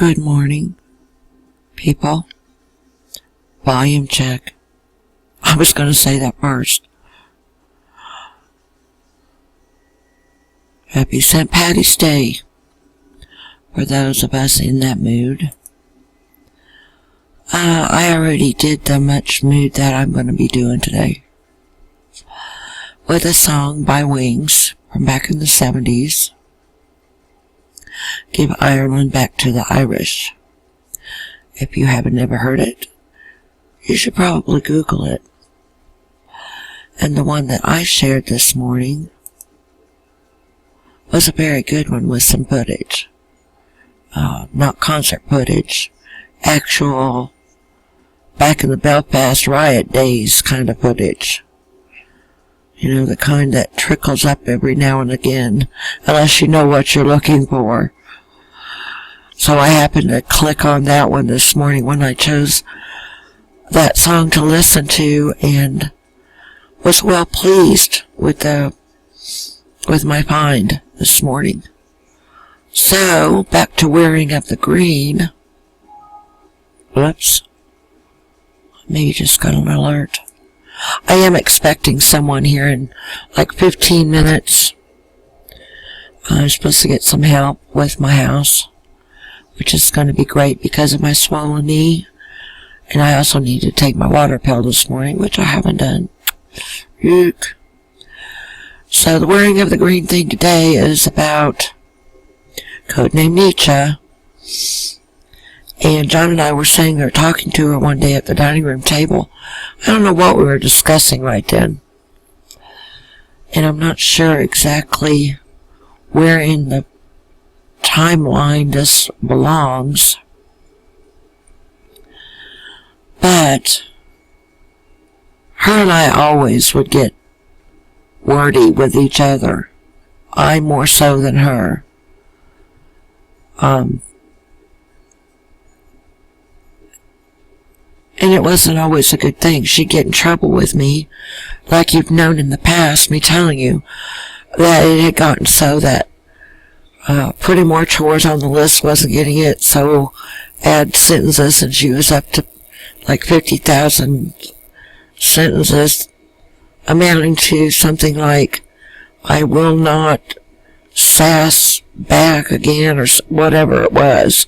Good morning, people. Volume check. I was going to say that first. Happy St. Patty's Day for those of us in that mood. I already did the much mood that I'm going to be doing today with a song by Wings from back in the 70s. Give Ireland back to the Irish. If you haven't ever heard it, you should probably Google it. And the one that I shared this morning was a very good one with some footage. Not concert footage, actual back in the Belfast riot days kind of footage. You know, the kind that trickles up every now and again, unless you know what you're looking for. So I happened to click on that one this morning when I chose that song to listen to, and was well pleased with my find this morning. So, back to wearing of the green. Whoops. Maybe just got an alert. I am expecting someone here in like 15 minutes. I'm supposed to get some help with my house, which is going to be great because of my swollen knee. And I also need to take my water pill this morning, which I haven't done. Yuck. So the wearing of the green thing today is about Codename Nicha. And John and I were sitting there talking to her one day at the dining room table. I don't know what we were discussing right then. And I'm not sure exactly where in the timeline this belongs. But her and I always would get wordy with each other. I more so than her. And it wasn't always a good thing. She'd get in trouble with me, like you've known in the past, me telling you that it had gotten so that putting more chores on the list wasn't getting it, so add sentences, and she was up to like 50,000 sentences, amounting to something like, I will not sass back again, or whatever it was.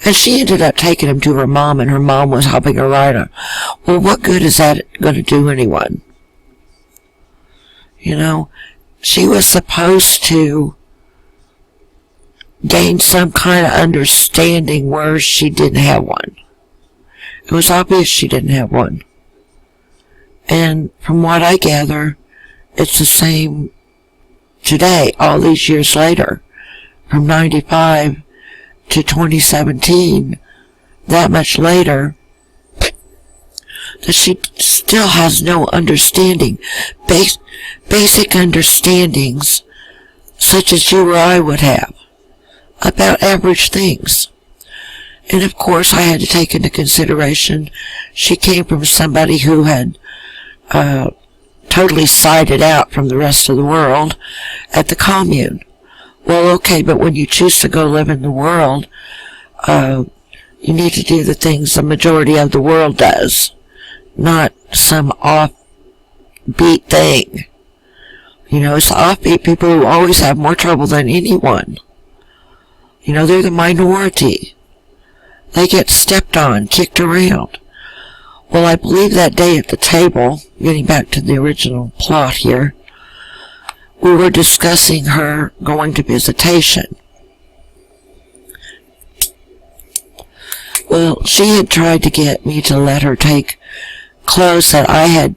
And she ended up taking him to her mom, and her mom was helping her write her. Well, what good is that going to do anyone? You know, she was supposed to gain some kind of understanding where she didn't have one. It was obvious she didn't have one. And from what I gather, it's the same today, all these years later, from 95 to 2017, that much later, that she still has no understanding, basic understandings, such as you or I would have, about average things. And of course, I had to take into consideration, she came from somebody who had totally sided out from the rest of the world at the commune. Well, okay, but when you choose to go live in the world, you need to do the things the majority of the world does, not some offbeat thing. You know, it's the offbeat people who always have more trouble than anyone. You know, they're the minority. They get stepped on, kicked around. Well, I believe that day at the table, getting back to the original plot here, we were discussing her going to visitation. Well, she had tried to get me to let her take clothes that I had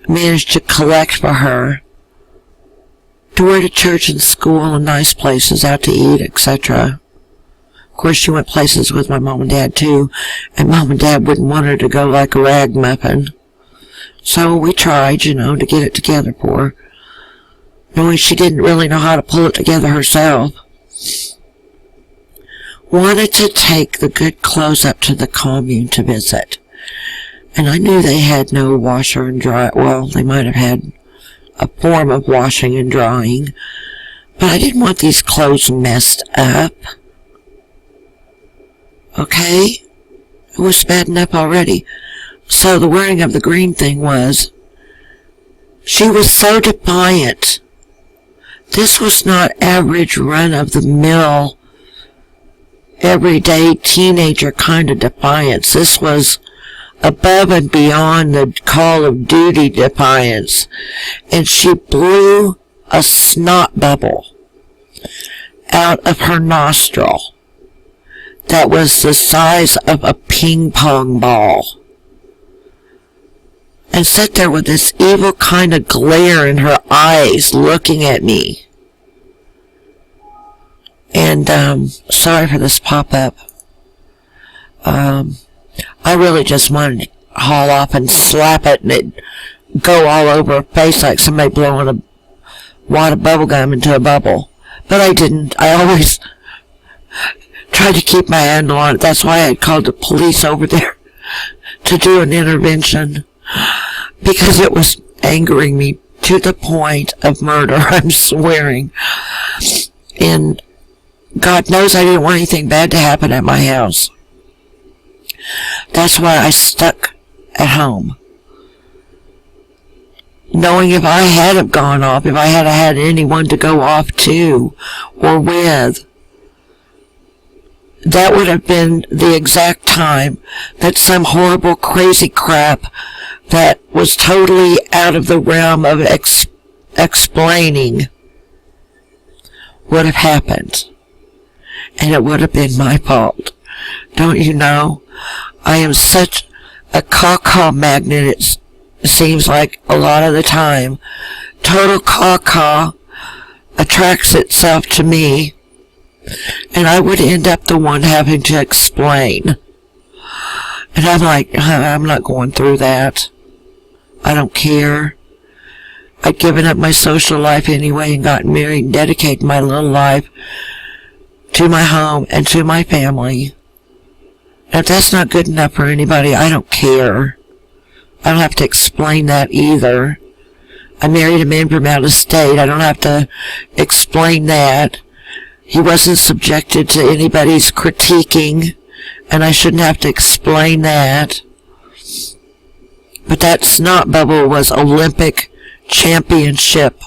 managed to collect for her to wear to church and school and nice places, out to eat, etc. Of course, she went places with my mom and dad too, and mom and dad wouldn't want her to go like a ragamuffin. So we tried, you know, to get it together for her, knowing she didn't really know how to pull it together herself. Wanted to take the good clothes up to the commune to visit. And I knew they had no washer and dryer. Well, they might have had a form of washing and drying, but I didn't want these clothes messed up. Okay? It was bad enough already. So the wearing of the green thing was, she was so defiant. This was not average run-of-the-mill, everyday teenager kind of defiance. This was above and beyond the call of duty defiance. And she blew a snot bubble out of her nostril that was the size of a ping pong ball. And sat there with this evil kind of glare in her eyes looking at me. And, sorry for this pop-up. I really just wanted to haul off and slap it and it'd go all over her face like somebody blowing a wad of bubble gum into a bubble. But I didn't. I always tried to keep my handle on it. That's why I called the police over there to do an intervention. Because it was angering me to the point of murder, I'm swearing. And God knows I didn't want anything bad to happen at my house. That's why I stuck at home. Knowing if I had have gone off, if I had had anyone to go off to or with, that would have been the exact time that some horrible crazy crap that was totally out of the realm of explaining would have happened. And it would have been my fault. Don't you know? I am such a caw-caw magnet, it seems like a lot of the time. Total caw-caw attracts itself to me. And I would end up the one having to explain. And I'm like, I'm not going through that. I don't care. I'd given up my social life anyway and gotten married and dedicated my little life to my home and to my family. And if that's not good enough for anybody, I don't care. I don't have to explain that either. I married a man from out of state. I don't have to explain that. He wasn't subjected to anybody's critiquing, and I shouldn't have to explain that. But that snot bubble was Olympic championship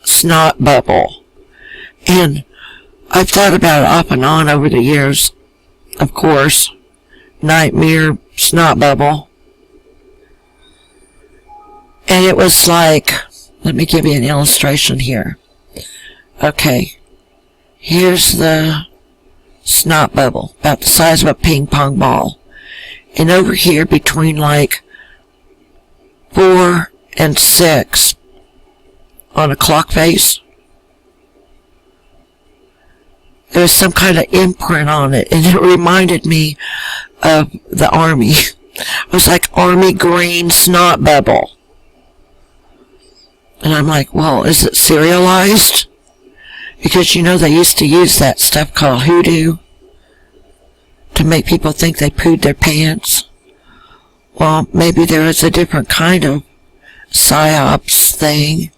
snot bubble. And I've thought about it off and on over the years. Of course, nightmare snot bubble. And it was like, let me give you an illustration here. Okay, here's the snot bubble, about the size of a ping pong ball. And over here between like 4 and 6 on a clock face, there was some kind of imprint on it, and it reminded me of the Army. It was like Army green snot bubble. And I'm like, well, is it serialized? Because you know they used to use that stuff called hoodoo to make people think they pooed their pants. Well, maybe there was a different kind of psyops thing,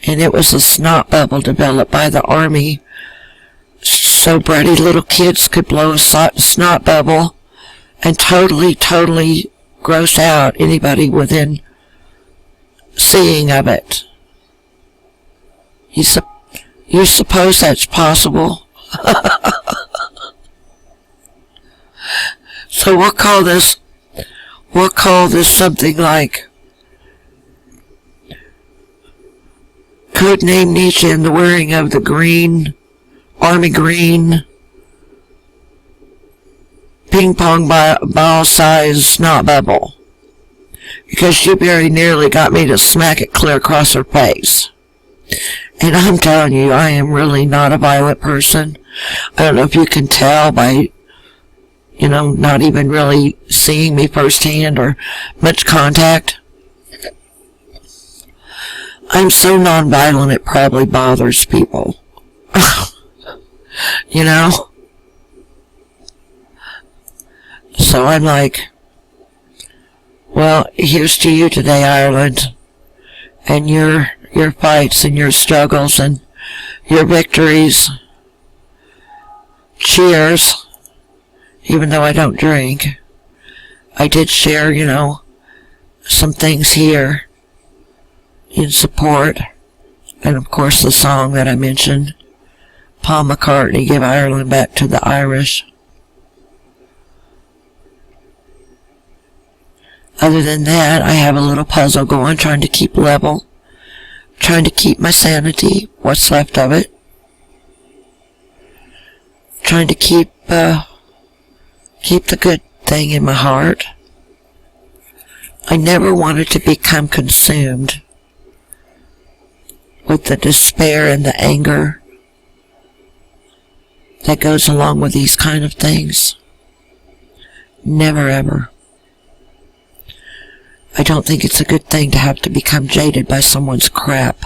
and it was a snot bubble developed by the Army so bratty little kids could blow a snot bubble and totally gross out anybody within seeing of it. You suppose that's possible? So we'll call this something like Codename Nicha and the wearing of the green, army green, ping pong ball size snot bubble. Because she very nearly got me to smack it clear across her face. And I'm telling you, I am really not a violent person. I don't know if you can tell by, not even really seeing me firsthand or much contact. I'm so nonviolent it probably bothers people. So I'm like, well, here's to you today, Ireland, and your fights and your struggles and your victories. Cheers. even though I don't drink. I did share, some things here in support. And of course the song that I mentioned, Paul McCartney, Give Ireland Back to the Irish. Other than that, I have a little puzzle going, trying to keep level, trying to keep my sanity, what's left of it, trying to keep the good thing in my heart. I never wanted to become consumed with the despair and the anger that goes along with these kind of things. Never ever. I don't think it's a good thing to have to become jaded by someone's crap.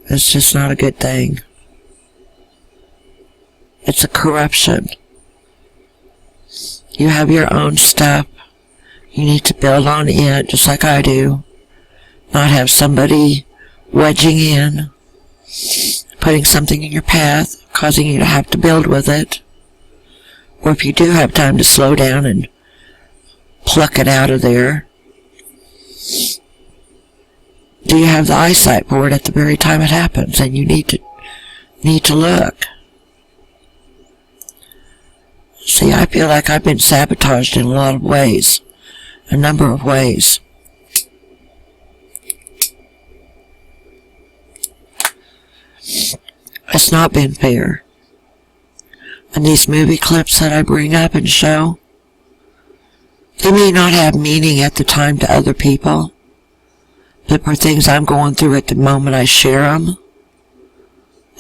It's just not a good thing. It's a corruption. You have your own stuff. You need to build on it, just like I do. Not have somebody wedging in, putting something in your path, causing you to have to build with it. Or if you do have time to slow down and pluck it out of there, do you have the eyesight for it at the very time it happens? And you need to look. See, I feel like I've been sabotaged in a lot of ways. A number of ways. It's not been fair. And these movie clips that I bring up and show, they may not have meaning at the time to other people, but for things I'm going through at the moment I share them,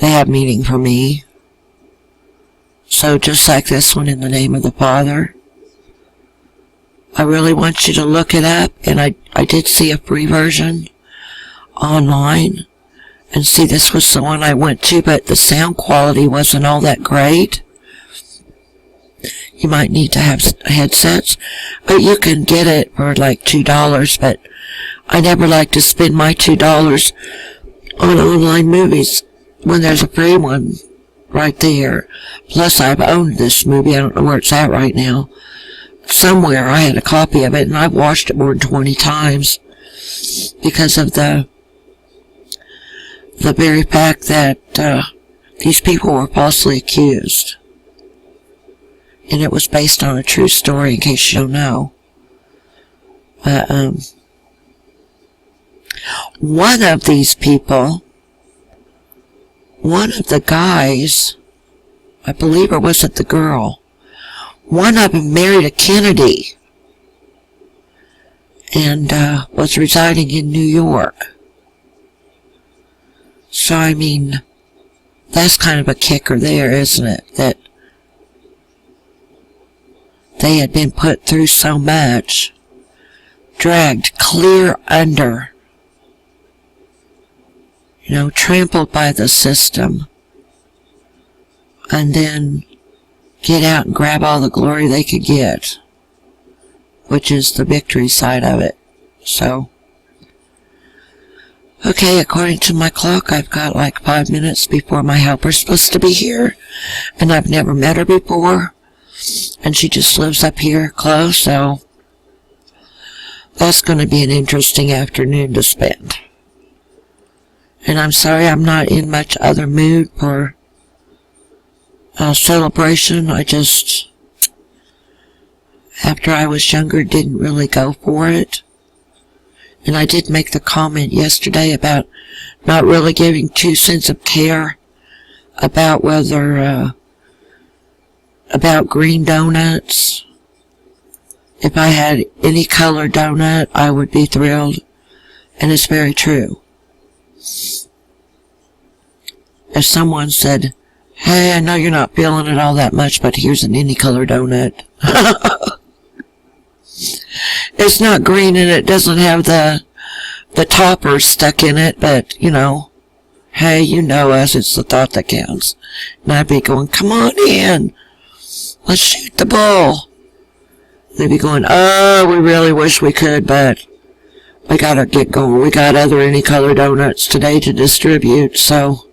they have meaning for me. So just like this one, In the Name of the Father, I really want you to look it up, and I did see a free version online, and see, this was the one I went to, but the sound quality wasn't all that great. You might need to have headsets, but you can get it for like $2, but I never like to spend my $2 on online movies when there's a free one right there. Plus, I've owned this movie. I don't know where it's at right now. Somewhere I had a copy of it, and I've watched it more than 20 times because of the very fact that these people were falsely accused. And it was based on a true story, in case you don't know. But, one of these people, one of the guys, I believe, or was it the girl, one of them married a Kennedy and was residing in New York. So, I mean, that's kind of a kicker there, isn't it? That they had been put through so much, dragged clear under, trampled by the system, and then get out and grab all the glory they could get, which is the victory side of it. So, okay, according to my clock, I've got like 5 minutes before my helper's supposed to be here, and I've never met her before, and she just lives up here close, so that's going to be an interesting afternoon to spend. And I'm sorry I'm not in much other mood for celebration. I just, after I was younger, didn't really go for it. And I did make the comment yesterday about not really giving 2 cents of care about whether, about green donuts. If I had any color donut, I would be thrilled. And it's very true. If someone said, hey, I know you're not feeling it all that much, but here's an any color donut. It's not green and it doesn't have the topper stuck in it, but, hey, you know us, it's the thought that counts. And I'd be going, come on in. Let's shoot the bull. They'd be going, oh, we really wish we could, but we gotta get going. We got other any color donuts today to distribute, so